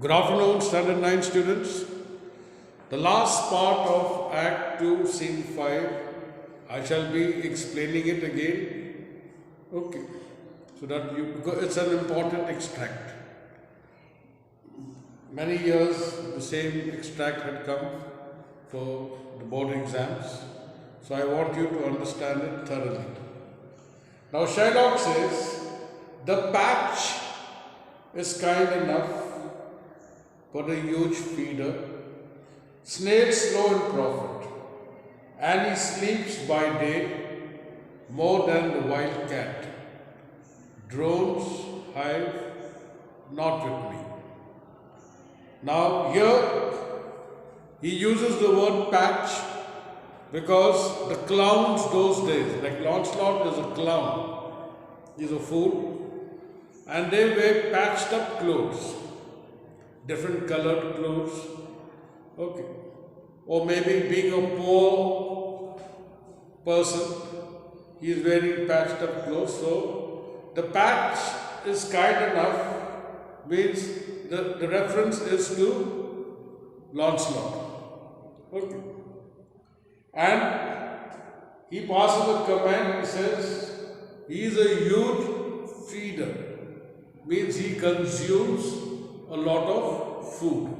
Good afternoon, Standard 9 students. The last part of Act 2, Scene 5, I shall be explaining it again. Okay, so that because it's an important extract. Many years the same extract had come for the board exams, so I want you to understand it thoroughly. Now, Shylock says, the patch is kind enough but a huge feeder, snail slow in profit, and he sleeps by day more than the wild cat. Drones hive not with me. Now here he uses the word patch because the clowns those days, like Lancelot is a clown, he's a fool, and they wear patched up clothes, different colored clothes, okay. Or maybe being a poor person, he is wearing patched up clothes. So the patch is kind enough means the reference is to Lancelot, okay. And he passes a comment, he says, he is a huge feeder, means he consumes a lot of food.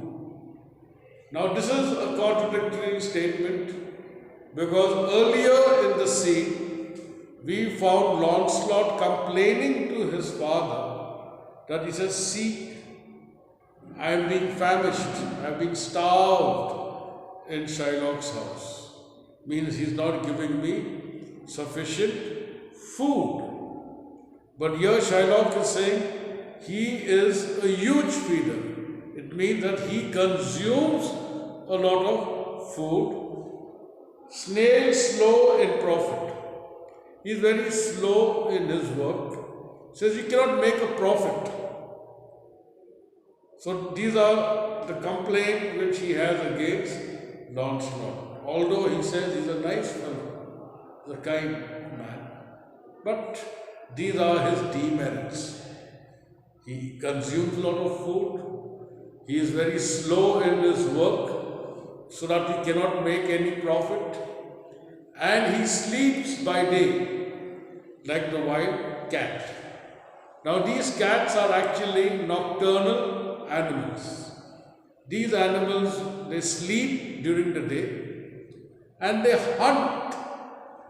Now this is a contradictory statement because earlier in the scene we found Lancelot complaining to his father that he says, see, I am being famished, I am being starved in Shylock's house. Means he's not giving me sufficient food. But here Shylock is saying he is a huge feeder. It means that he consumes a lot of food. Snail slow in profit. He is very slow in his work. Says he cannot make a profit. So these are the complaints which he has against Lancelot. Although he says he's a nice fellow, he's a kind man. But these are his demerits. He consumes a lot of food. He is very slow in his work so that he cannot make any profit. And he sleeps by day like the wild cat. Now these cats are actually nocturnal animals. These animals, they sleep during the day and they hunt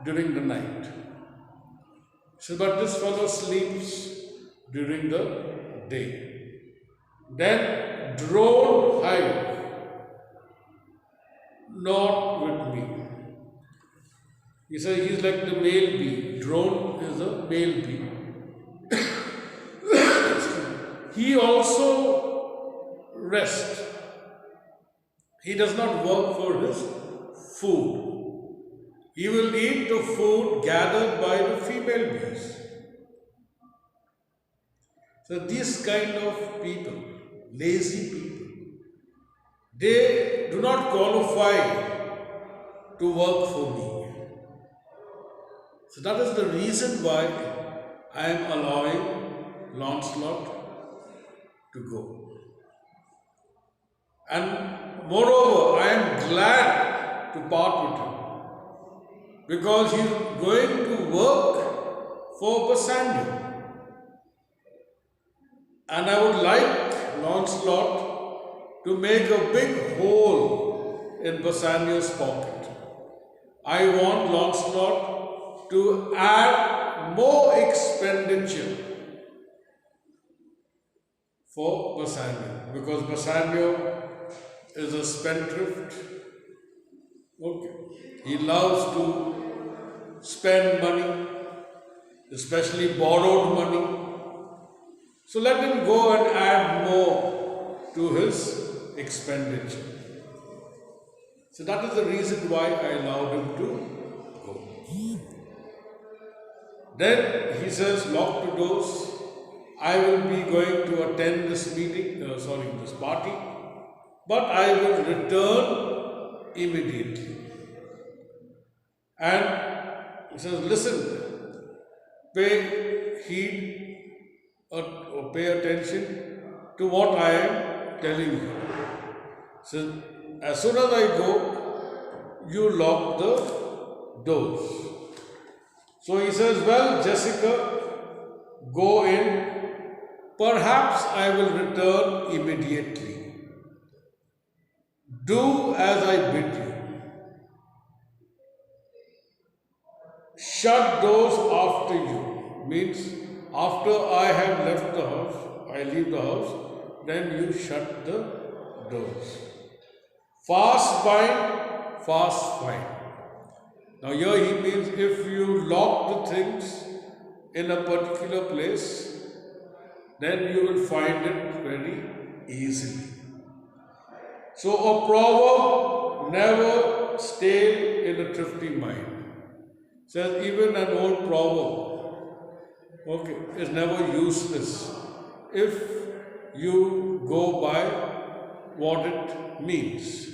during the night. So, but this fellow sleeps during the day. Then drone hive, not with me. He says he's like the male bee. Drone is a male bee. He also rests. He does not work for his food. He will eat the food gathered by the female bees. So these kind of people, lazy people, they do not qualify to work for me. So that is the reason why I am allowing Lancelot to go. And moreover, I am glad to part with him because he is going to work for Bassanio. And I would like Lancelot to make a big hole in Bassanio's pocket. I want Lancelot to add more expenditure for Bassanio because Bassanio is a spendthrift. Okay. He loves to spend money, especially borrowed money. So let him go and add more to his expenditure. So that is the reason why I allowed him to go. Then he says, lock the doors. I will be going to attend this meeting, this party, but I will return immediately. And he says, listen, pay heed or pay attention to what I am telling you. So, as soon as I go, you lock the doors. So he says, well, Jessica, go in. Perhaps I will return immediately. Do as I bid you. Shut doors after you. Means after I have left the house, I leave the house, then you shut the doors. Fast bind, fast find. Now here he means if you lock the things in a particular place, then you will find it very easily. So a proverb, never stay in a thrifty mind. Says even an old proverb, is never useless if you go by what it means.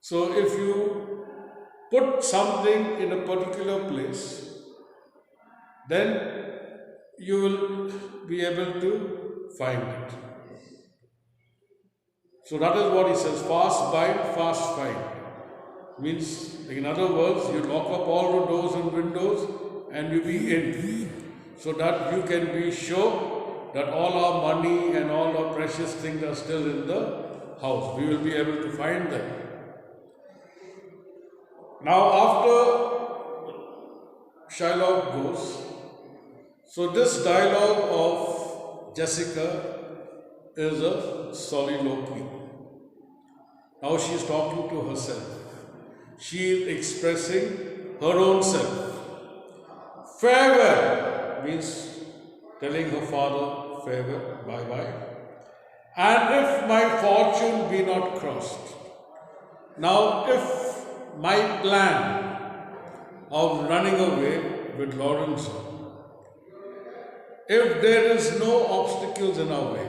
So if you put something in a particular place, then you will be able to find it. So that is what he says, fast bind, fast find. Means, in other words, you lock up all the doors and windows and you be in. So that you can be sure that all our money and all our precious things are still in the house. We will be able to find them. Now after Shylock goes, so this dialogue of Jessica is a soliloquy. Now she is talking to herself. She is expressing her own self. Farewell means telling her father farewell, bye-bye. And if my fortune be not crossed. Now if my plan of running away with Lorenzo, if there is no obstacles in our way,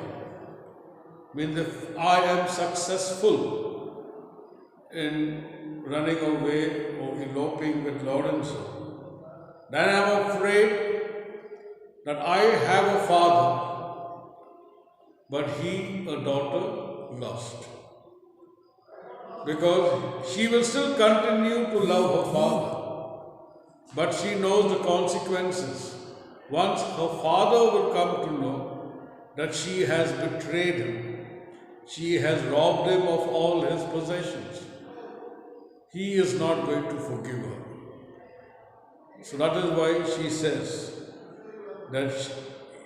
means if I am successful in running away or eloping with Lorenzo, then I am afraid that I have a father, but he a daughter lost. Because she will still continue to love her father, but she knows the consequences. Once her father will come to know that she has betrayed him, she has robbed him of all his possessions, he is not going to forgive her. So that is why she says that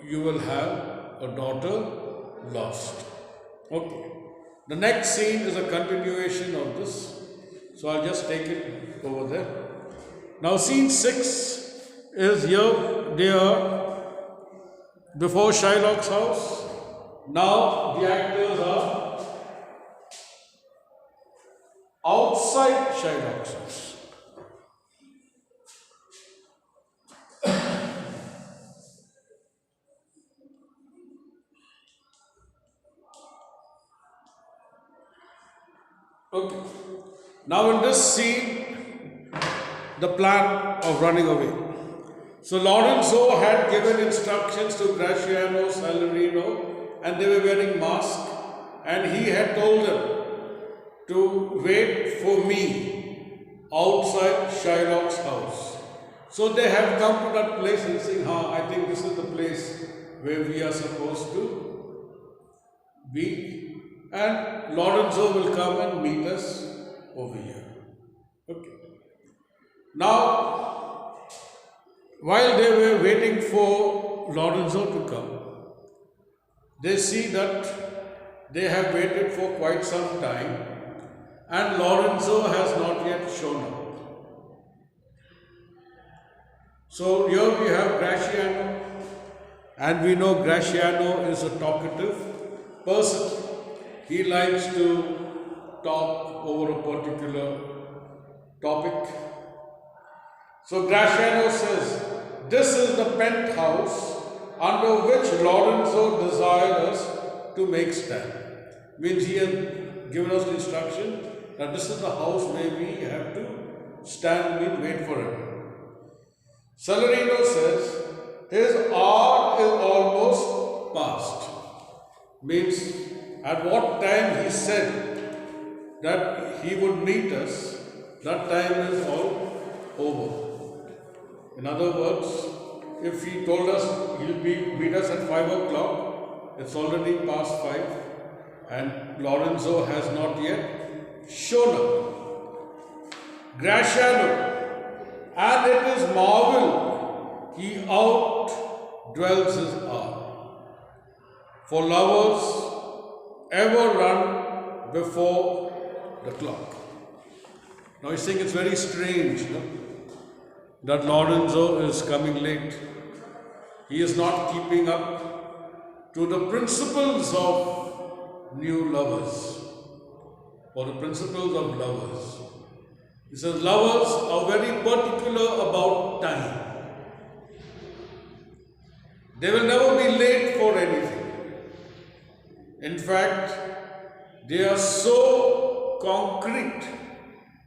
you will have a daughter lost. Okay. The next scene is a continuation of this. So I'll just take it over there. Now scene 6 is here, they are before Shylock's house. Now the actors are outside Shylock's house. Okay. Now in this scene, the plan of running away. So Lorenzo had given instructions to Graciano, Salarino, and they were wearing masks, and he had told them to wait for me outside Shylock's house. So they have come to that place and saying, I think this is the place where we are supposed to be. And Lorenzo will come and meet us over here. Okay. Now, while they were waiting for Lorenzo to come, they see that they have waited for quite some time and Lorenzo has not yet shown up. So here we have Graciano, and we know Graciano is a talkative person. He likes to talk over a particular topic. So Graciano says, this is the penthouse under which Lorenzo desired us to make stand. Means he has given us the instruction that this is the house where we have to stand and wait for him. Salarino says, his hour is almost past. Means at what time he said that he would meet us, that time is all over. In other words, if he told us he'll meet us at 5 o'clock, it's already past 5 and Lorenzo has not yet shown up. Gratiano, and it is marvel he outdwells his hour. For lovers ever run before the clock. Now he's saying it's very strange, no? That Lorenzo is coming late. He is not keeping up to the principles of new lovers or the principles of lovers. He says lovers are very particular about time. They will never be late for anything. In fact, they are so concrete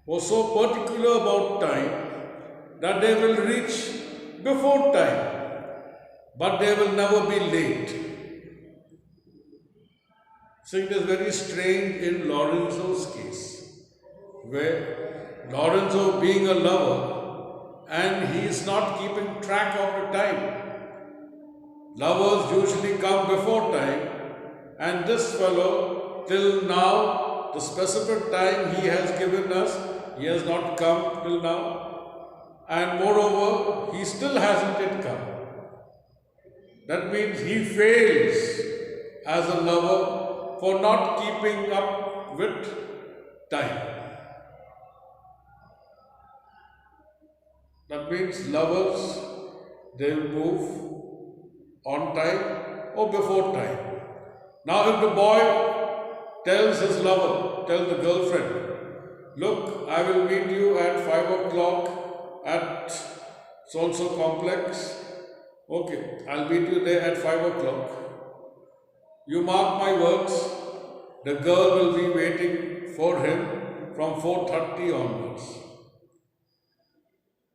or so particular about time that they will reach before time, but they will never be late. So it is very strange in Lorenzo's case, where Lorenzo being a lover and he is not keeping track of the time. Lovers usually come before time, and this fellow, till now, the specific time he has given us, he has not come till now. And moreover, he still hasn't yet come. That means he fails as a lover for not keeping up with time. That means lovers, they will move on time or before time. Now if the boy tells his lover, tells the girlfriend, look, I will meet you at 5 o'clock at so-and-so complex. Okay, I'll meet you there at 5 o'clock. You mark my words, the girl will be waiting for him from 4:30 onwards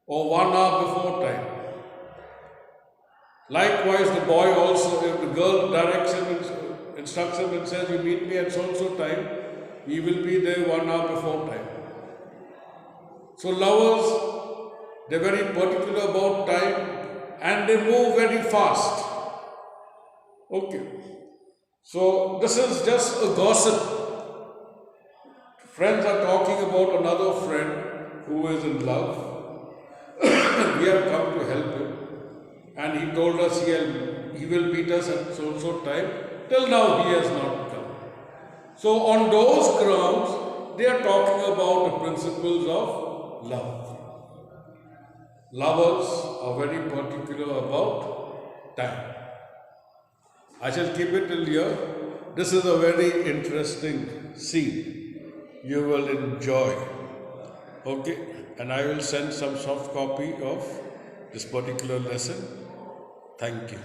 or 1 hour before time. Likewise, the boy also, if the girl directs him, instructs him and says, you meet me at so-and-so time, he will be there 1 hour before time. So lovers, they're very particular about time and they move very fast. Okay. So this is just a gossip. Friends are talking about another friend who is in love. We have come to help him. And he told us he will meet us at so-and-so time. Till now he has not come. So on those grounds, they are talking about the principles of love. Lovers are very particular about time. I shall keep it till here. This is a very interesting scene. You will enjoy. Okay? And I will send some soft copy of this particular lesson. Thank you.